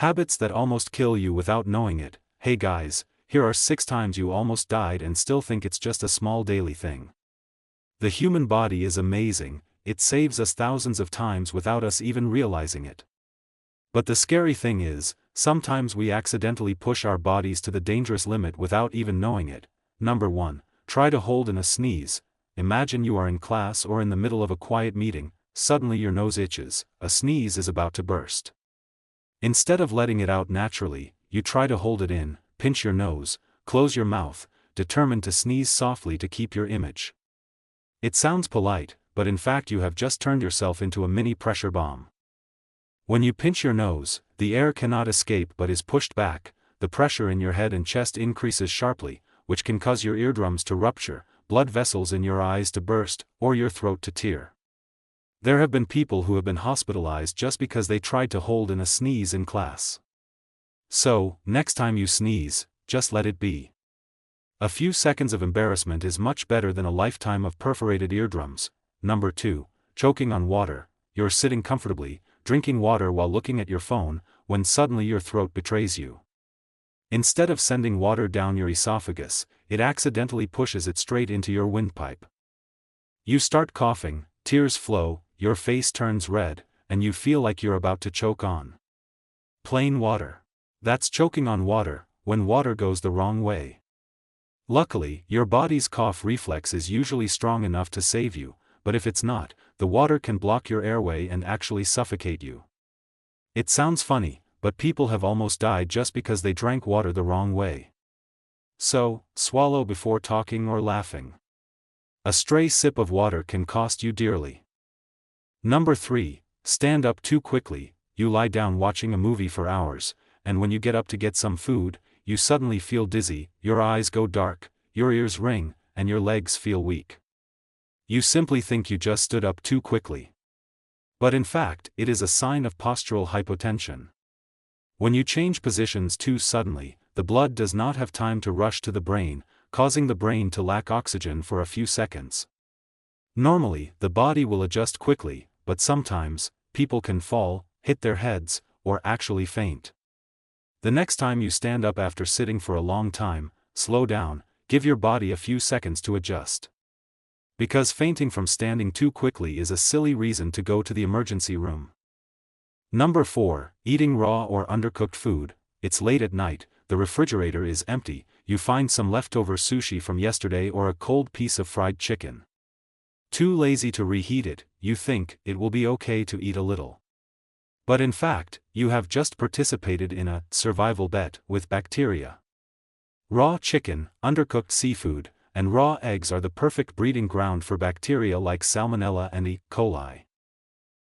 Habits that almost kill you without knowing it. Hey guys, here are 6 times you almost died and still think it's just a small daily thing. The human body is amazing, it saves us thousands of times without us even realizing it. But the scary thing is, sometimes we accidentally push our bodies to the dangerous limit without even knowing it. Number 1. Try to hold in a sneeze. Imagine you are in class or in the middle of a quiet meeting, suddenly your nose itches, a sneeze is about to burst. Instead of letting it out naturally, you try to hold it in, pinch your nose, close your mouth, determined to sneeze softly to keep your image. It sounds polite, but in fact you have just turned yourself into a mini pressure bomb. When you pinch your nose, the air cannot escape but is pushed back, the pressure in your head and chest increases sharply, which can cause your eardrums to rupture, blood vessels in your eyes to burst, or your throat to tear. There have been people who have been hospitalized just because they tried to hold in a sneeze in class. So, next time you sneeze, just let it be. A few seconds of embarrassment is much better than a lifetime of perforated eardrums. Number 2. Choking on water. You're sitting comfortably, drinking water while looking at your phone, when suddenly your throat betrays you. Instead of sending water down your esophagus, it accidentally pushes it straight into your windpipe. You start coughing, tears flow, your face turns red, and you feel like you're about to choke on plain water. That's choking on water, when water goes the wrong way. Luckily, your body's cough reflex is usually strong enough to save you, but if it's not, the water can block your airway and actually suffocate you. It sounds funny, but people have almost died just because they drank water the wrong way. So, swallow before talking or laughing. A stray sip of water can cost you dearly. Number 3. Stand up too quickly. You lie down watching a movie for hours, and when you get up to get some food, you suddenly feel dizzy, your eyes go dark, your ears ring, and your legs feel weak. You simply think you just stood up too quickly. But in fact, it is a sign of postural hypotension. When you change positions too suddenly, the blood does not have time to rush to the brain, causing the brain to lack oxygen for a few seconds. Normally, the body will adjust quickly, but sometimes, people can fall, hit their heads, or actually faint. The next time you stand up after sitting for a long time, slow down, give your body a few seconds to adjust. Because fainting from standing too quickly is a silly reason to go to the emergency room. Number 4. Eating raw or undercooked food. It's late at night, the refrigerator is empty, you find some leftover sushi from yesterday or a cold piece of fried chicken. Too lazy to reheat it, you think it will be okay to eat a little. But in fact, you have just participated in a survival bet with bacteria. Raw chicken, undercooked seafood, and raw eggs are the perfect breeding ground for bacteria like Salmonella and E. coli.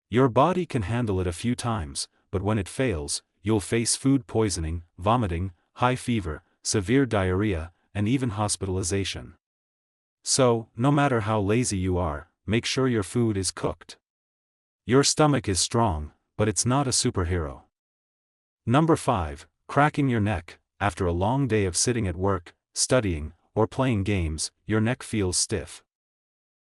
Your body can handle it a few times, but when it fails, you'll face food poisoning, vomiting, high fever, severe diarrhea, and even hospitalization. So, no matter how lazy you are, make sure your food is cooked. Your stomach is strong, but it's not a superhero. Number 5. Cracking your neck. After a long day of sitting at work, studying, or playing games, your neck feels stiff.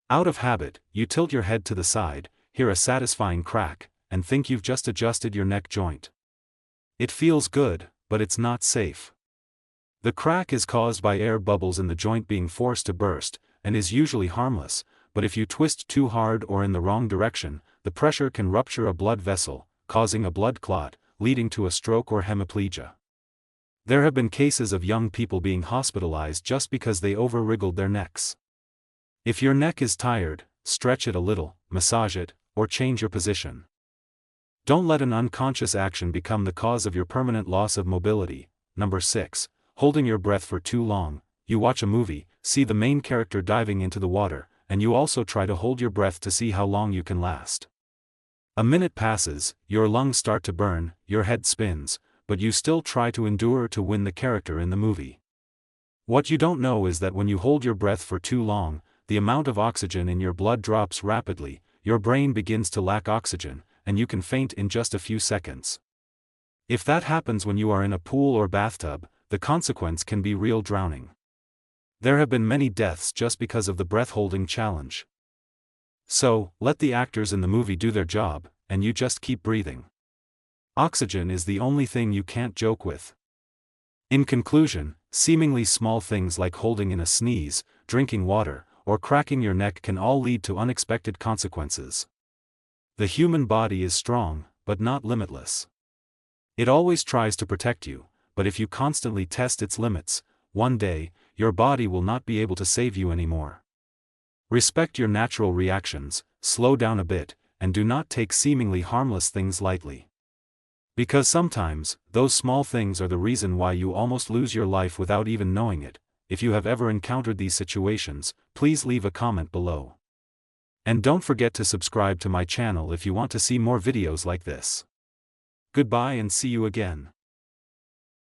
Out of habit, you tilt your head to the side, hear a satisfying crack, and think you've just adjusted your neck joint. It feels good, but it's not safe. The crack is caused by air bubbles in the joint being forced to burst, and is usually harmless, but if you twist too hard or in the wrong direction, the pressure can rupture a blood vessel, causing a blood clot, leading to a stroke or hemiplegia. There have been cases of young people being hospitalized just because they over-wriggled their necks. If your neck is tired, stretch it a little, massage it, or change your position. Don't let an unconscious action become the cause of your permanent loss of mobility. Number 6. Holding your breath for too long. You watch a movie, see the main character diving into the water, and you also try to hold your breath to see how long you can last. A minute passes, your lungs start to burn, your head spins, but you still try to endure to win the character in the movie. What you don't know is that when you hold your breath for too long, the amount of oxygen in your blood drops rapidly, your brain begins to lack oxygen, and you can faint in just a few seconds. If that happens when you are in a pool or bathtub, the consequence can be real drowning. There have been many deaths just because of the breath-holding challenge. So, let the actors in the movie do their job, and you just keep breathing. Oxygen is the only thing you can't joke with. In conclusion, seemingly small things like holding in a sneeze, drinking water, or cracking your neck can all lead to unexpected consequences. The human body is strong, but not limitless. It always tries to protect you, but if you constantly test its limits, one day, your body will not be able to save you anymore. Respect your natural reactions, slow down a bit, and do not take seemingly harmless things lightly. Because sometimes, those small things are the reason why you almost lose your life without even knowing it. If you have ever encountered these situations, please leave a comment below. And don't forget to subscribe to my channel if you want to see more videos like this. Goodbye and see you again.